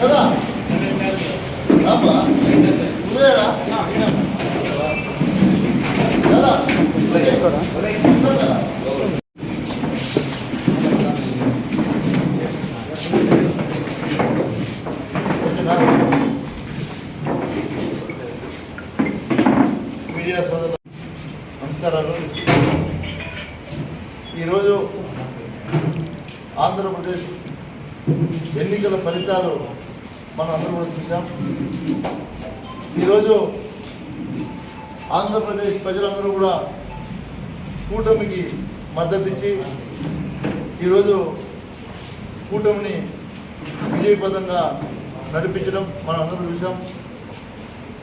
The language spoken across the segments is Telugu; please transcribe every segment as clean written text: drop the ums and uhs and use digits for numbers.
కదా రామా ఉదయడా కదా మీడియా సోదరులు నమస్కారాలు. ఈరోజు ఆంధ్రప్రదేశ్ ఎన్నికల ఫలితాలు మనం అందరూ కూడా చూసాం. ఈరోజు ఆంధ్రప్రదేశ్ ప్రజలందరూ కూడా కూటమికి మద్దతు ఇచ్చి ఈరోజు కూటమిని విజయపదంగా నడిపించడం మనం అందరూ చూసాం.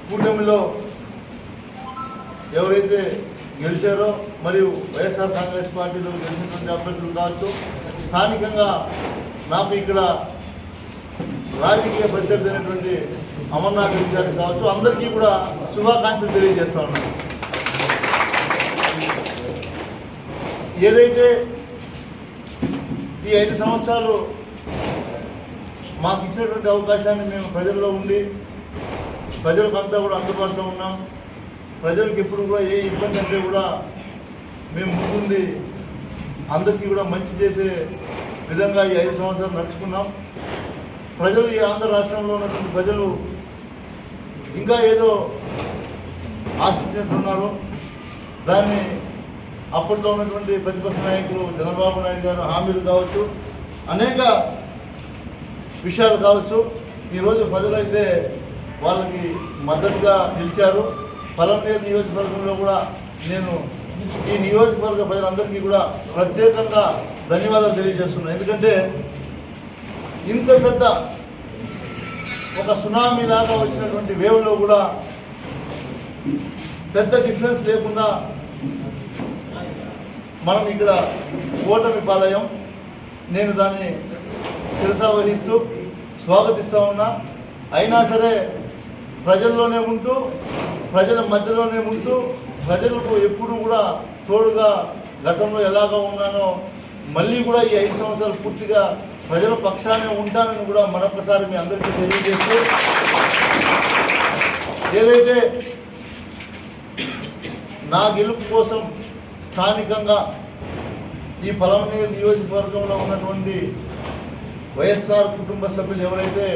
కూటమిలో ఎవరైతే గెలిచారో మరియు వైఎస్ఆర్ కాంగ్రెస్ పార్టీలో గెలిచినటువంటి అభ్యర్థులు కావచ్చు, స్థానికంగా నాకు ఇక్కడ రాజకీయ ప్రత్యర్థి అయినటువంటి అమర్నాథ్ రెడ్డి గారికి కావచ్చు, అందరికీ కూడా శుభాకాంక్షలు తెలియజేస్తా ఉన్నాను. ఏదైతే ఈ 5 సంవత్సరాలు మాకు ఇచ్చినటువంటి అవకాశాన్ని మేము ప్రజల్లో ఉండి ప్రజలకంతా కూడా అందుబాటులో ఉన్నాం. ప్రజలకు ఎప్పుడు కూడా ఏ ఇబ్బంది అంటే కూడా మేము ముందుండి అందరికీ కూడా మంచి చేసే విధంగా ఈ 5 సంవత్సరాలు నడుచుకున్నాం. ప్రజలు ఈ ఆంధ్ర రాష్ట్రంలో ఉన్నటువంటి ప్రజలు ఇంకా ఏదో ఆశించినట్టున్నారు. దాన్ని అప్పట్లో ఉన్నటువంటి ప్రతిపక్ష నాయకులు చంద్రబాబు నాయుడు గారు హామీలు కావచ్చు, అనేక విషయాలు కావచ్చు, ఈరోజు ప్రజలైతే వాళ్ళకి మద్దతుగా నిలిచారు. పలమనేరు నియోజకవర్గంలో కూడా నేను ఈ నియోజకవర్గ ప్రజలందరికీ కూడా ప్రత్యేకంగా ధన్యవాదాలు తెలియజేస్తున్నాను. ఎందుకంటే ఇంత పెద్ద ఒక సునామీ లాగా వచ్చినటువంటి వేవ్లో కూడా పెద్ద డిఫరెన్స్ లేకుండా మనం ఇక్కడ ఓటమి పాలయం. నేను దాన్ని శిరసావహిస్తూ స్వాగతిస్తూ ఉన్నా. అయినా సరే ప్రజల్లోనే ఉంటూ ప్రజల మధ్యలోనే ఉంటూ ప్రజలకు ఎప్పుడు కూడా తోడుగా గతంలో ఎలాగో ఉన్నానో మళ్ళీ కూడా ఈ 5 సంవత్సరాలు పూర్తిగా ప్రజల పక్షానే ఉంటానని కూడా మరొకసారి మీ అందరికీ తెలియజేస్తూ, ఏదైతే నా గెలుపు కోసం స్థానికంగా ఈ పలమనేరు నియోజకవర్గంలో ఉన్నటువంటి వైఎస్ఆర్ కుటుంబ సభ్యులు ఎవరైతే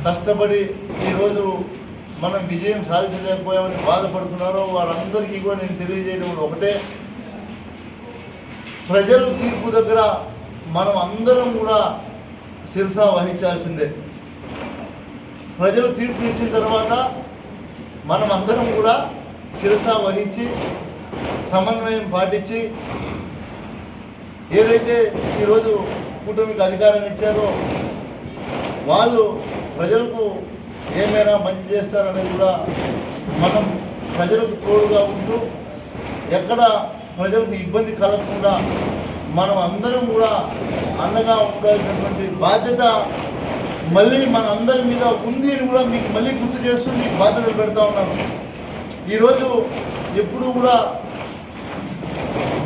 కష్టపడి ఈరోజు మనం విజయం సాధించలేకపోయామని బాధపడుతున్నారో వారందరికీ కూడా నేను తెలియజేయడం ఒకటే, ప్రజలు తీర్పు దగ్గర మనం అందరం కూడా శిరసా వహించాల్సిందే. ప్రజలు తీర్పు ఇచ్చిన తర్వాత మనం అందరం కూడా శిరసా వహించి సమన్వయం పాటించి ఏదైతే ఈరోజు కూటమికి అధికారాన్ని ఇచ్చారో వాళ్ళు ప్రజలకు ఏమైనా మంచి చేస్తారనేది కూడా మనం ప్రజలకు తోడుగా ఉంటూ ఎక్కడ ప్రజలకు ఇబ్బంది కలగకుండా మనం అందరం కూడా అండగా ఉండాల్సినటువంటి బాధ్యత మళ్ళీ మన అందరి మీద ఉంది అని కూడా మీకు మళ్ళీ గుర్తు చేస్తూ మీకు బాధ్యతలు పెడతా ఉన్నాను. ఈరోజు ఎప్పుడు కూడా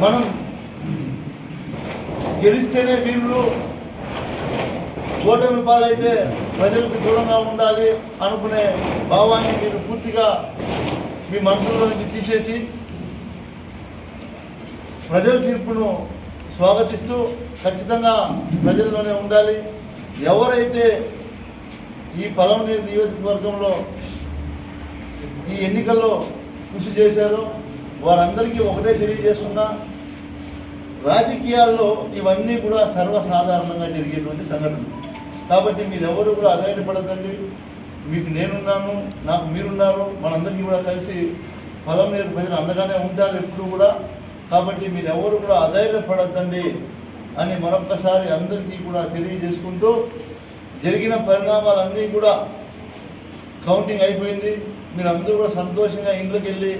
మనం గెలిస్తేనే వీరులు, ఓటమి పాలైతే ప్రజలకు దూరంగా ఉండాలి అనుకునే భావాన్ని మీరు పూర్తిగా మీ మనసులో నుంచి తీసేసి ప్రజల తీర్పును స్వాగతిస్తూ ఖచ్చితంగా ప్రజల్లోనే ఉండాలి. ఎవరైతే ఈ పలమనేరు నియోజకవర్గంలో ఈ ఎన్నికల్లో కృషి చేశారో వారందరికీ ఒకటే తెలియజేస్తున్నా, రాజకీయాల్లో ఇవన్నీ కూడా సర్వసాధారణంగా జరిగేటువంటి సంఘటనలు. కాబట్టి మీరెవరు కూడా అధైర్యపడద్దండి. మీకు నేనున్నాను, నాకు మీరున్నారు, మనందరికీ కూడా కలిసి పలమనేరు ప్రజలు అండగానే ఉంటారు ఎప్పుడు కూడా. కాబట్టి మీరెవరు కూడా అధైర్యపడద్దండి అని మరొక్కసారి అందరికీ కూడా తెలియజేసుకుంటూ, జరిగిన పరిణామాలన్నీ కూడా కౌంటింగ్ అయిపోయింది. మీరు అందరూ కూడా సంతోషంగా ఇంట్లోకి వెళ్ళి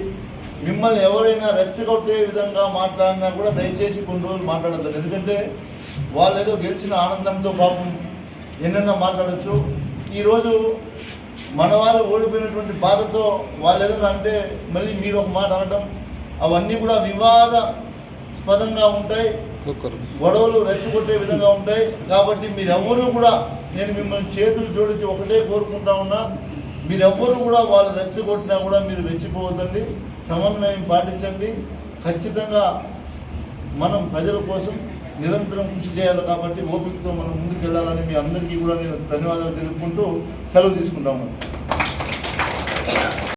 మిమ్మల్ని ఎవరైనా రెచ్చగొట్టే విధంగా మాట్లాడినా కూడా దయచేసి కొన్ని రోజులు మాట్లాడద్దు. ఎందుకంటే వాళ్ళు ఏదో గెలిచిన ఆనందంతో పాపం ఎన్నెన్నో మాట్లాడచ్చు. ఈరోజు మన వాళ్ళు ఓడిపోయినటువంటి బాధతో వాళ్ళు ఏదైనా అంటే మళ్ళీ మీరు ఒక మాట అనడం అవన్నీ కూడా వివాదాస్పదంగా ఉంటాయి, గొడవలు రెచ్చగొట్టే విధంగా ఉంటాయి. కాబట్టి మీరెవ్వరూ కూడా, నేను మిమ్మల్ని చేతులు జోడించి ఒకటే కోరుకుంటా ఉన్నా, మీరెవ్వరూ కూడా వాళ్ళు రెచ్చగొట్టినా కూడా మీరు రెచ్చిపోవద్దండి, సమన్వయం పాటించండి. ఖచ్చితంగా మనం ప్రజల కోసం నిరంతరం కృషి చేయాలి. కాబట్టి ఓపికతో మనం ముందుకు వెళ్ళాలని మీ అందరికీ కూడా నేను ధన్యవాదాలు తెలుపుకుంటూ సెలవు తీసుకుంటాము.